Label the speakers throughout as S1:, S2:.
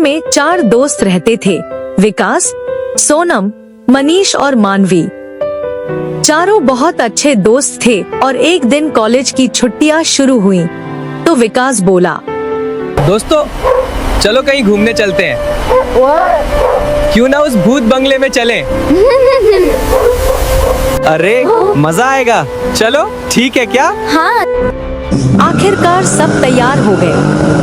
S1: में 4 दोस्त रहते थे, विकास, सोनम, मनीष और मानवी। चारों बहुत अच्छे दोस्त थे और एक दिन कॉलेज की छुट्टियां शुरू हुई तो विकास बोला,
S2: दोस्तों चलो कहीं घूमने चलते हैं। क्यों ना उस भूत बंगले में चलें? अरे मजा आएगा, चलो ठीक है क्या?
S3: हाँ।
S1: आखिरकार सब तैयार हो गए।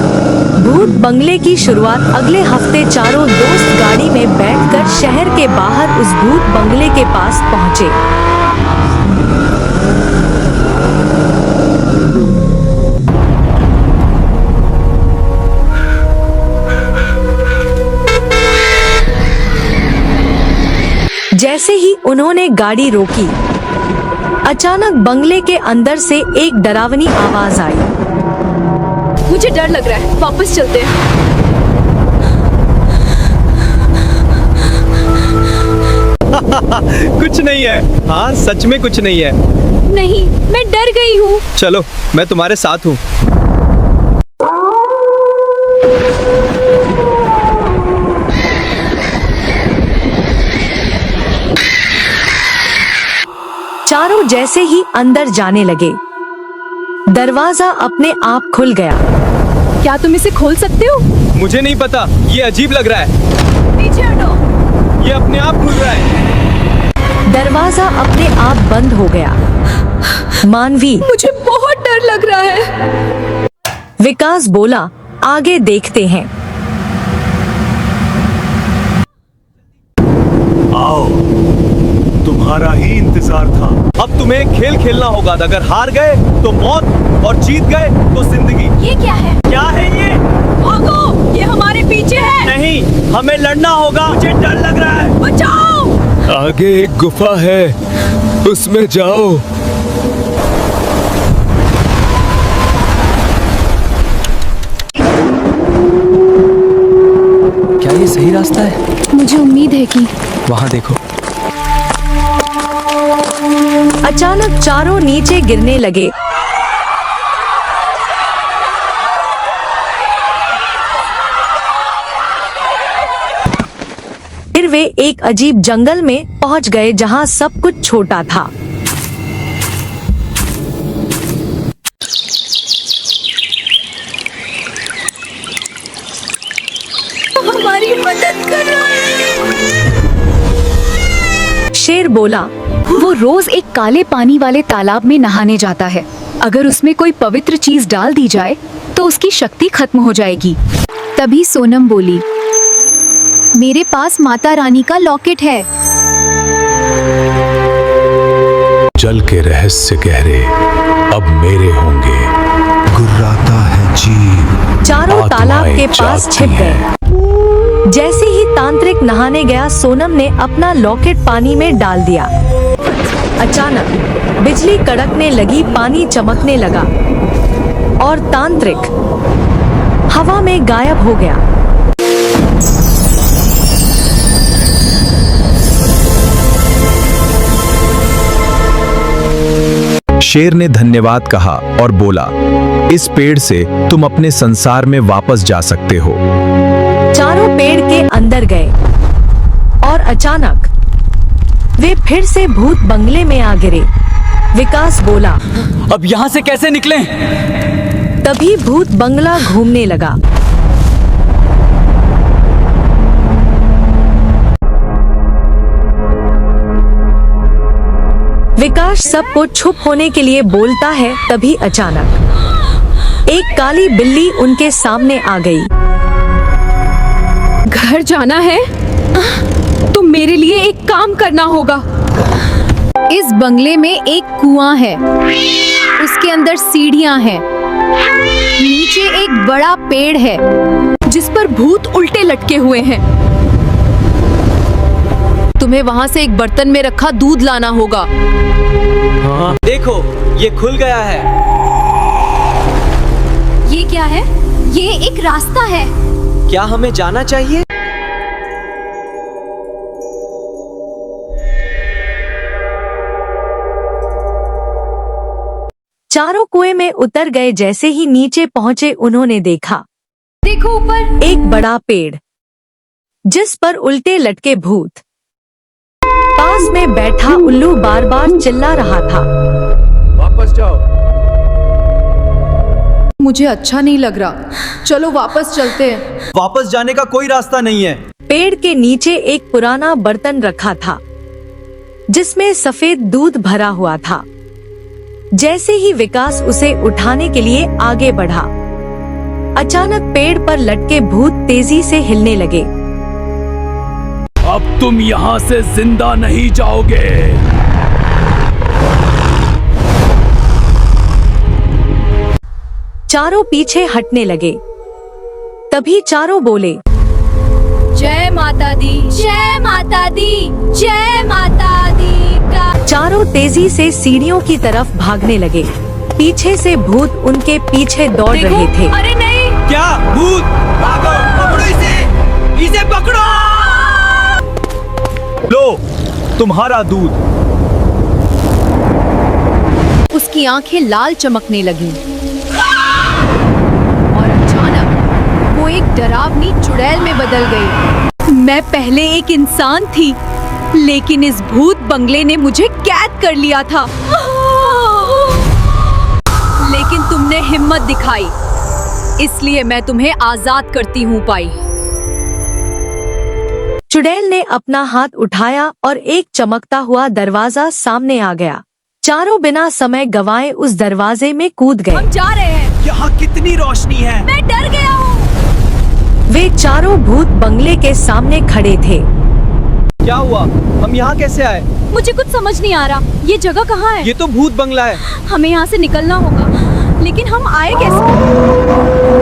S1: भूत बंगले की शुरुआत अगले हफ्ते चारों दोस्त गाड़ी में बैठकर शहर के बाहर उस भूत बंगले के पास पहुंचे। जैसे ही उन्होंने गाड़ी रोकी, अचानक बंगले के अंदर से एक डरावनी आवाज आई।
S3: मुझे डर लग रहा है, वापस चलते हैं।
S2: कुछ नहीं है। हाँ सच में कुछ नहीं है।
S3: नहीं, मैं डर गई हूँ।
S2: चलो मैं तुम्हारे साथ हूँ।
S1: चारों जैसे ही अंदर जाने लगे, दरवाजा अपने आप खुल गया।
S3: क्या तुम इसे खोल सकते हो?
S2: मुझे नहीं पता, ये अजीब लग रहा है।
S3: पीछे हटो।
S2: ये अपने आप खुल रहा है।
S1: दरवाजा अपने आप बंद हो गया। मानवी,
S3: मुझे बहुत डर लग रहा है।
S1: विकास बोला, आगे देखते हैं।
S4: आओ, तुम्हारा ही इंतजार था।
S2: अब तुम्हें खेल खेलना होगा। अगर हार गए तो मौत और जीत गए तो जिंदगी।
S3: ये क्या है?
S2: क्या है ये?
S3: भागो, ये हमारे पीछे है।
S2: नहीं, हमें लड़ना होगा। मुझे डर लग रहा है।
S3: बचाओ।
S4: आगे एक गुफा है, उसमें जाओ।
S2: क्या ये सही रास्ता है?
S3: मुझे उम्मीद है कि
S2: वहाँ देखो।
S1: अचानक चारों नीचे गिरने लगे। फिर वे एक अजीब जंगल में पहुंच गए जहां सब कुछ छोटा था।
S3: हमारी मदद करो।
S1: शेर बोला,
S3: वो रोज एक काले पानी वाले तालाब में नहाने जाता है। अगर उसमें कोई पवित्र चीज डाल दी जाए तो उसकी शक्ति खत्म हो जाएगी। तभी सोनम बोली, मेरे पास माता रानी का लॉकेट है।
S4: जल के रहस्य गहरे अब मेरे होंगे। गुर्राता है जीव,
S1: चारों तालाब के
S4: आत्माएं
S1: पास
S4: जागती
S1: छिप
S4: हैं।
S1: गए। जैसे ही तांत्रिक नहाने गया, सोनम ने अपना लॉकेट पानी में डाल दिया। अचानक बिजली कड़कने लगी, पानी चमकने लगा और तांत्रिक हवा में गायब हो गया।
S5: शेर ने धन्यवाद कहा और बोला, इस पेड़ से तुम अपने संसार में वापस जा सकते हो।
S1: चारों पेड़ के अंदर गए और अचानक वे फिर से भूत बंगले में आ गिरे। विकास बोला,
S2: अब यहाँ से कैसे निकलें?
S1: तभी भूत बंगला घूमने लगा। विकास सबको चुप होने के लिए बोलता है। तभी अचानक एक काली बिल्ली उनके सामने आ गई।
S3: घर जाना है तो मेरे लिए एक काम करना होगा। इस बंगले में एक कुआं है, उसके अंदर सीढ़ियां हैं, नीचे एक बड़ा पेड़ है जिस पर भूत उल्टे लटके हुए हैं। तुम्हें वहां से एक बर्तन में रखा दूध लाना होगा।
S2: हाँ देखो, ये खुल गया है।
S3: ये क्या है? ये एक रास्ता है।
S2: क्या हमें जाना चाहिए?
S1: चारों कुएं में उतर गए। जैसे ही नीचे पहुंचे, उन्होंने देखा
S3: देखो ऊपर।
S1: एक बड़ा पेड़ जिस पर उल्टे लटके भूत। पास में बैठा उल्लू बार बार चिल्ला रहा था।
S4: वापस जाओ।
S3: मुझे अच्छा नहीं लग रहा, चलो वापस चलते हैं।
S2: वापस जाने का कोई रास्ता नहीं है।
S1: पेड़ के नीचे एक पुराना बर्तन रखा था जिसमें सफेद दूध भरा हुआ था। जैसे ही विकास उसे उठाने के लिए आगे बढ़ा, अचानक पेड़ पर लटके भूत तेजी से हिलने लगे।
S4: अब तुम यहाँ से जिंदा नहीं जाओगे।
S1: चारों पीछे हटने लगे। तभी चारों बोले,
S3: जय माता दी, जय माता दी, जय माता दी का।
S1: चारों तेजी से सीढ़ियों की तरफ भागने लगे। पीछे से भूत उनके पीछे दौड़ रहे थे।
S3: अरे नहीं,
S2: क्या भूत? भागो, पकड़ो इसे, इसे पकड़ो।
S5: लो तुम्हारा दूध।
S3: उसकी आंखें लाल चमकने लगी और अचानक वो एक डरावनी चुड़ैल में बदल गई। मैं पहले एक इंसान थी, लेकिन इस भूत बंगले ने मुझे कैद कर लिया था। लेकिन तुमने हिम्मत दिखाई, इसलिए मैं तुम्हें आजाद करती हूँ पाई।
S1: चुड़ैल ने अपना हाथ उठाया और एक चमकता हुआ दरवाजा सामने आ गया। चारों बिना समय गवाए उस दरवाजे में कूद गए।
S3: हम जा रहे हैं।
S2: यहाँ कितनी रोशनी है।
S3: मैं डर गया हूँ।
S1: वे चारों भूत बंगले के सामने खड़े थे।
S2: क्या हुआ? हम यहाँ कैसे आए?
S3: मुझे कुछ समझ नहीं आ रहा, ये जगह कहाँ है?
S2: ये तो भूत बंगला है।
S3: हमें यहाँ से निकलना होगा, लेकिन हम आए कैसे?